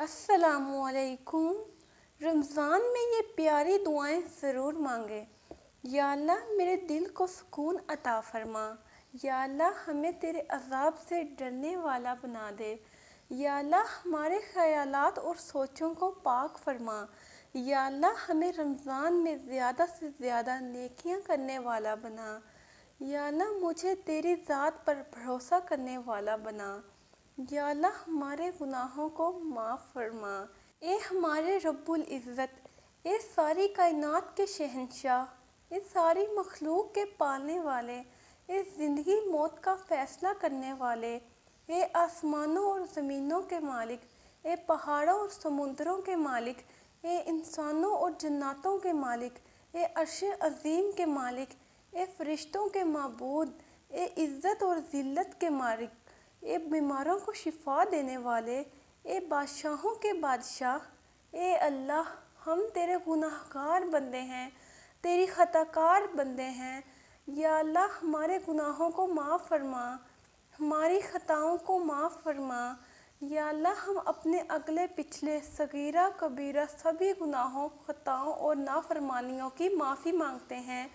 अस्सलामुअलैकुम। रमज़ान में ये प्यारी दुआएं ज़रूर मांगे। या अल्लाह मेरे दिल को सुकून अता फरमा। या अल्लाह हमें तेरे अज़ाब से डरने वाला बना दे। या अल्लाह हमारे ख़यालात और सोचों को पाक फरमा। या अल्लाह हमें रमज़ान में ज़्यादा से ज़्यादा नेकियां करने वाला बना। या अल्लाह मुझे तेरी ज़ात पर भरोसा करने वाला बना। या अल्लाह हमारे गुनाहों को माफ़ फरमा। ए हमारे रब्बुल इज़्ज़त, ए सारी कायनात के शहंशाह, ए सारी मखलूक के पालने वाले, ए ज़िंदगी मौत का फ़ैसला करने वाले, ए आसमानों और ज़मीनों के मालिक, ए पहाड़ों और समुद्रों के मालिक, ए इंसानों और जन्नातों के मालिक, ए अर्श अज़ीम के मालिक, ए फ़रिश्तों के माबूद, ए इज़्ज़त और ज़िल्लत के मालिक, ए बीमारों को शिफा देने वाले, ए बादशाहों के बादशाह, ए अल्लाह हम तेरे गुनाहगार बंदे हैं, तेरी खताकार बंदे हैं। या अल्लाह हमारे गुनाहों को माफ़ फरमा, हमारी खताओं को माफ़ फरमा। या अल्लाह हम अपने अगले पिछले सगीरा कबीरा सभी गुनाहों, खताओं और नाफरमानियों की माफ़ी मांगते हैं।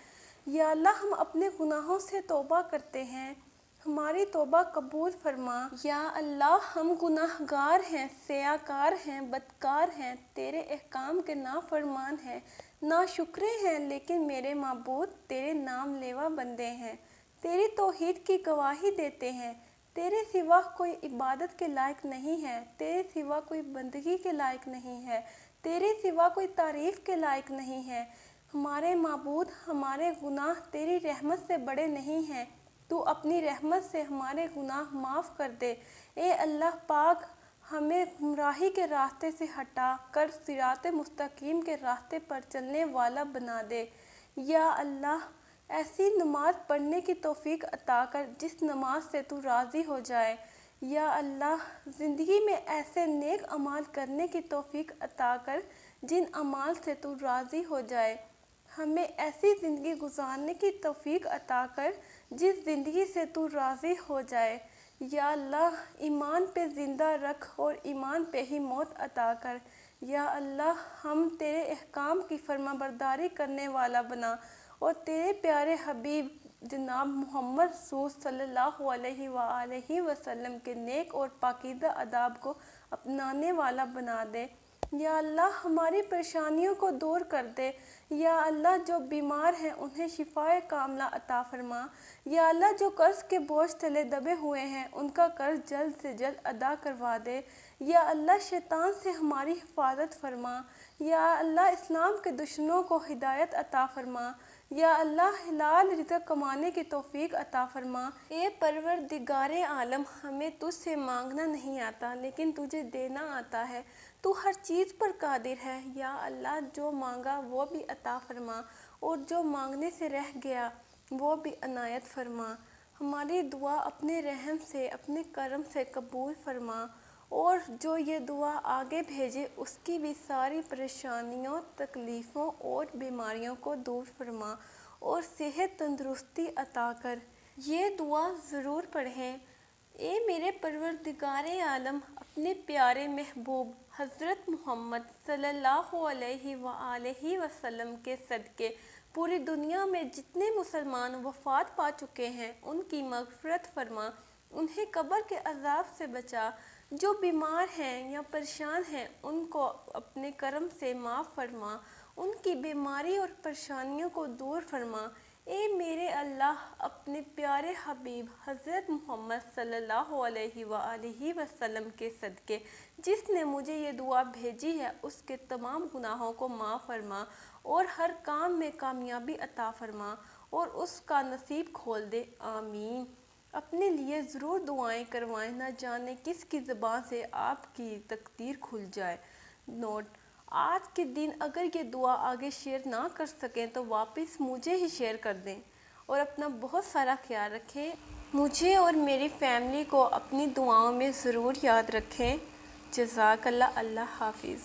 या अल्लाह हम अपने गुनाहों से तौबा करते हैं, हमारी तौबा कबूल फरमा। या अल्लाह हम गुनाहगार हैं, सियाकार हैं, बदकार हैं, तेरे अहकाम के नाफरमान हैं, नाशुक्रे हैं, लेकिन मेरे माबूद तेरे नाम लेवा बंदे हैं, तेरी तौहीद की गवाही देते हैं। तेरे सिवा कोई इबादत के लायक नहीं है, तेरे सिवा कोई बंदगी के लायक नहीं है, तेरे सिवा कोई तारीफ़ के लायक नहीं है। हमारे माबूद, हमारे गुनाह तेरी रहमत से बड़े नहीं हैं, तू अपनी रहमत से हमारे गुनाह माफ़ कर दे। ए अल्लाह पाक, हमें गुमराही के रास्ते से हटा कर सिराते मुस्तकीम के रास्ते पर चलने वाला बना दे। या अल्लाह ऐसी नमाज पढ़ने की तौफीक अता कर जिस नमाज से तू राज़ी हो जाए। या अल्लाह ज़िंदगी में ऐसे नेक अमाल करने की तौफीक अता कर जिन अमाल से तू राज़ी हो जाए। हमें ऐसी ज़िंदगी गुजारने की तौफीक अता कर जिस ज़िंदगी से तू राज़ी हो जाए। या अल्लाह ईमान पे ज़िंदा रख और ईमान पे ही मौत अता कर। या अल्लाह हम तेरे अहकाम की फरमाबरदारी करने वाला बना और तेरे प्यारे हबीब जनाब मोहम्मद रसूल सल्लल्लाहु अलैहि वसल्लम के नेक और पाकीज़ा अदाब को अपनाने वाला बना दे। या अल्लाह हमारी परेशानियों को दूर कर दे। या अल्लाह जो बीमार हैं उन्हें शिफाए कामला अता फरमा। या अल्लाह जो कर्ज़ के बोझ तले दबे हुए हैं उनका कर्ज़ जल्द से जल्द अदा करवा दे। या अल्लाह शैतान से हमारी हिफाजत फरमा। या अल्लाह इस्लाम के दुश्मनों को हिदायत अता फरमा। या अल्लाह हलाल रिज़्क़ कमाने की तौफीक अता फरमा। ए परवरदिगारे आलम, हमें तुझसे मांगना नहीं आता लेकिन तुझे देना आता है, तू हर चीज़ पर कादिर है। या अल्लाह जो मांगा वो भी अता फरमा और जो मांगने से रह गया वो भी अनायत फरमा। हमारी दुआ अपने रहम से, अपने करम से कबूल फरमा और जो ये दुआ आगे भेजे उसकी भी सारी परेशानियों, तकलीफ़ों और बीमारियों को दूर फरमा और सेहत तंदुरुस्ती अता कर। ये दुआ ज़रूर पढ़ें। ए मेरे परवरदिगारे आलम, अपने प्यारे महबूब हज़रत मोहम्मद सल्लल्लाहु अलैहि वसल्लम के सदक़े पूरी दुनिया में जितने मुसलमान वफ़ात पा चुके हैं उनकी मग़फ़िरत फरमा, उन्हें कब्र के अज़ाब से बचा। जो बीमार हैं या परेशान हैं उनको अपने करम से माफ़ फरमा, उनकी बीमारी और परेशानियों को दूर फरमा। ए मेरे अल्लाह, अपने प्यारे हबीब हज़रत मोहम्मद सल्लल्लाहु अलैहि वसल्लम के सदक़े जिसने मुझे ये दुआ भेजी है उसके तमाम गुनाहों को माफ़ फरमा और हर काम में कामयाबी अता फरमा और उसका नसीब खोल दे। आमीन। अपने लिए ज़रूर दुआएं करवाएं, न जाने किसकी ज़बान से आपकी तकदीर खुल जाए। नोट: आज के दिन अगर ये दुआ आगे शेयर ना कर सकें तो वापस मुझे ही शेयर कर दें और अपना बहुत सारा ख्याल रखें। मुझे और मेरी फैमिली को अपनी दुआओं में ज़रूर याद रखें। जज़ाकल्लाह। अल्लाह हाफ़िज़।